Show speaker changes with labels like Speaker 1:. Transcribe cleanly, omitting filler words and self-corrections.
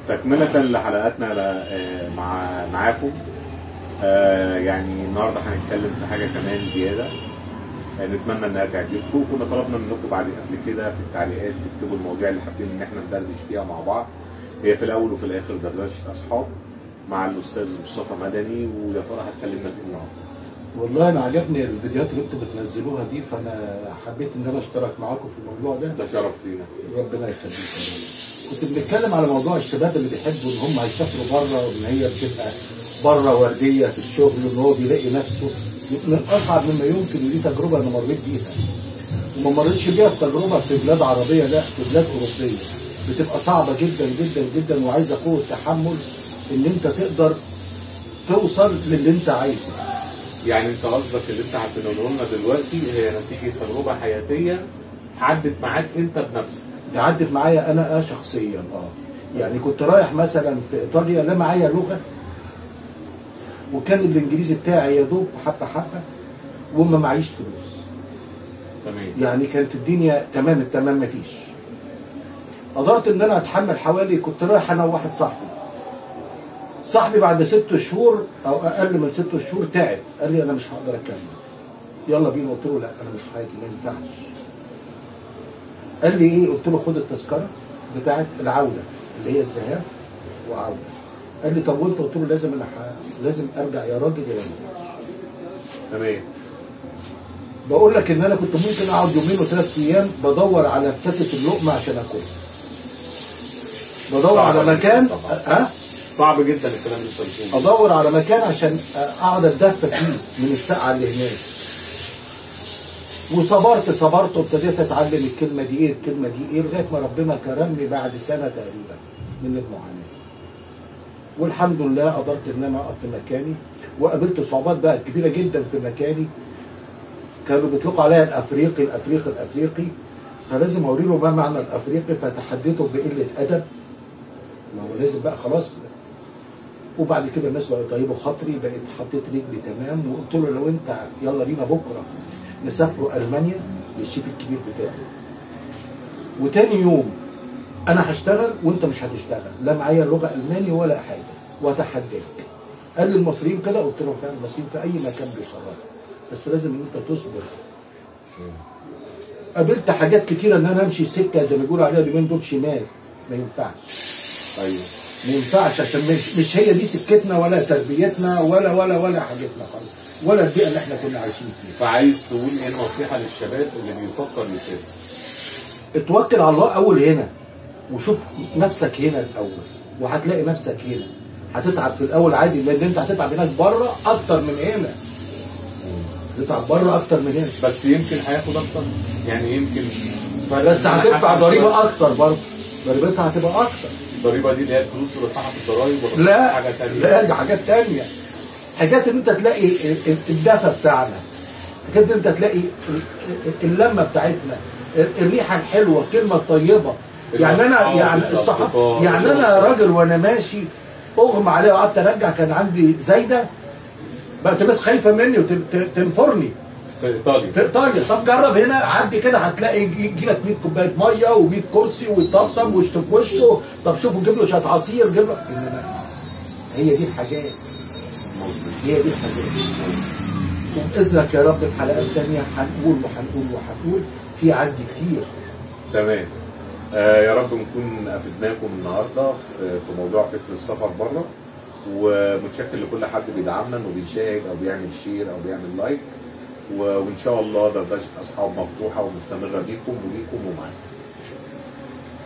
Speaker 1: تكملة لحلقاتنا معاكم. يعني النهارده هنتكلم في حاجة كمان زيادة، نتمنى انها تعجبكم. كنا طلبنا منكم قبل كده في التعليقات تكتبوا المواضيع اللي حابين ان احنا ندردش فيها مع بعض. هي في الاول وفي الاخر دردشه اصحاب مع الاستاذ مصطفى مدني، ويا ترى هتكلمنا في ايه النهارده؟
Speaker 2: والله انا عجبني الفيديوهات اللي انتم بتنزلوها دي، فانا حبيت ان انا اشترك معاكم في الموضوع ده.
Speaker 1: ده شرف لينا.
Speaker 2: ربنا يخليك. كنت بنتكلم على موضوع الشباب اللي بيحبوا ان هم هيسافروا بره، وان هي بتبقى بره ورديه في الشغل، وان هو بيلاقي نفسه من اصعب مما يمكن. ودي تجربه انا مريت بيها، وما مريتش بيها في تجربه في بلاد عربيه، لا في بلاد اوروبيه. بتبقى صعبه جدا جدا جدا، وعايزه قوه تحمل ان انت تقدر توصل للي انت عايزه.
Speaker 1: يعني انت قصدك اللي انت هتقوله لنا دلوقتي هي نتيجه تجربه حياتيه عدت معاك انت بنفسك؟
Speaker 2: عدت معايا انا شخصيا. يعني كنت رايح مثلا في ايطاليا، لا معايا لغه، وكان الانجليزي بتاعي يا دوب حبه حبه، وما معيش فلوس.
Speaker 1: تمام.
Speaker 2: يعني كانت الدنيا تمام التمام، مفيش. قدرت ان انا اتحمل حوالي، كنت رايح انا وواحد صاحبي بعد 6 شهور او اقل من 6 شهور تعب، قال لي انا مش هقدر اكمل، يلا بينا. قلت له لا انا مش حياتي، ما ينفعش. قال لي ايه؟ قلت له خد التذكره بتاعت العوده اللي هي الذهاب وعوده. قال لي طب وانت؟ قلت له لازم لازم ارجع يا راجل يا راجل.
Speaker 1: تمام.
Speaker 2: بقول لك ان انا كنت ممكن اقعد يومين و3 ايام بدور على فتة اللقمه عشان اكلها، بدور على مكان.
Speaker 1: صعب جدا الكلام اللي انت بتقوله.
Speaker 2: ادور على مكان عشان اقعد اتدفى فيه من السقعه اللي هناك. وصبرت وابتديت اتعلم الكلمه دي ايه، الكلمه دي ايه، لغايه ما ربنا كرمني بعد سنه تقريبا من المعاناه. والحمد لله قدرت ان انا اقف في مكاني، وقابلت صعوبات بقى كبيره جدا في مكاني. كانوا بيطلقوا عليها الافريقي، فلازم اوري له ما معنى الافريقي، فتحديته بقله ادب. ما هو لازم بقى خلاص. وبعد كده الناس بقوا يطيبوا خاطري، بقيت حطيت رجلي تمام، وقلت له لو انت يلا بينا بكره نسافروا المانيا للشيف الكبير بتاعي، وتاني يوم انا هشتغل وانت مش هتشتغل، لا معايا لغه الماني ولا حاجه، واتحداك. قال لي المصريين كده؟ قلت له فعلا المصريين في اي مكان بيشرفوا، بس لازم ان انت تصبر. قابلت حاجات كتيره ان انا امشي سكه زي ما بيقولوا عليها اليومين دول شمال، ما ينفعش.
Speaker 1: ايوه
Speaker 2: ما ينفعش، عشان مش هي دي سكتنا ولا تربيتنا ولا حاجتنا خالص، ولا البيئه اللي احنا كنا عايشين فيها.
Speaker 1: فعايز تقول ايه النصيحه للشباب اللي بيفكر يسافر؟
Speaker 2: اتوكل على الله اول هنا، وشوف نفسك هنا الاول، وهتلاقي نفسك هنا. هتتعب في الاول عادي، لان انت هتتعب هناك بره اكتر من هنا. هتتعب بره اكتر من هنا،
Speaker 1: بس يمكن هياخد اكتر، يعني يمكن
Speaker 2: بس هتدفع ضريبه اكتر برضه، ضريبتها هتبقى اكتر.
Speaker 1: الضريبه دي اللي هي الفلوس اللي بتدفعها في الضرايب، ولا
Speaker 2: لا
Speaker 1: حاجه ثانيه؟
Speaker 2: لا، دي حاجات ثانيه. حاجات ان انت تلاقي الدفى بتاعنا، حاجات ان انت تلاقي اللمه بتاعتنا، الريحه الحلوه، الكلمه الطيبه. يعني انا يعني الصحاب، يعني انا راجل وانا ماشي اغمى عليا وقعدت ارجع، كان عندي زايده، بقت الناس خايفه مني وتنفرني.
Speaker 1: في ايطاليا؟
Speaker 2: في ايطاليا. طب جرب هنا، عدي كده هتلاقي يجي لك 100 كوبايه ميه و100 كرسي ويطبطب ويشتم وشه. طب شوفوا جيب له شويه عصير، جيب له. هي دي الحاجات، هي دي الحاجات. وباذنك يا رب في حلقات ثانيه هنقول في عندي كتير.
Speaker 1: تمام. يا رب نكون افدناكم النهارده في موضوع فكره السفر بره، ومتشكر لكل حد بيدعمنا انه بيشاهد او بيعمل شير او بيعمل لايك، وان شاء الله دردشه اصحاب مفتوحه ومستمره بيكم ومعاكم.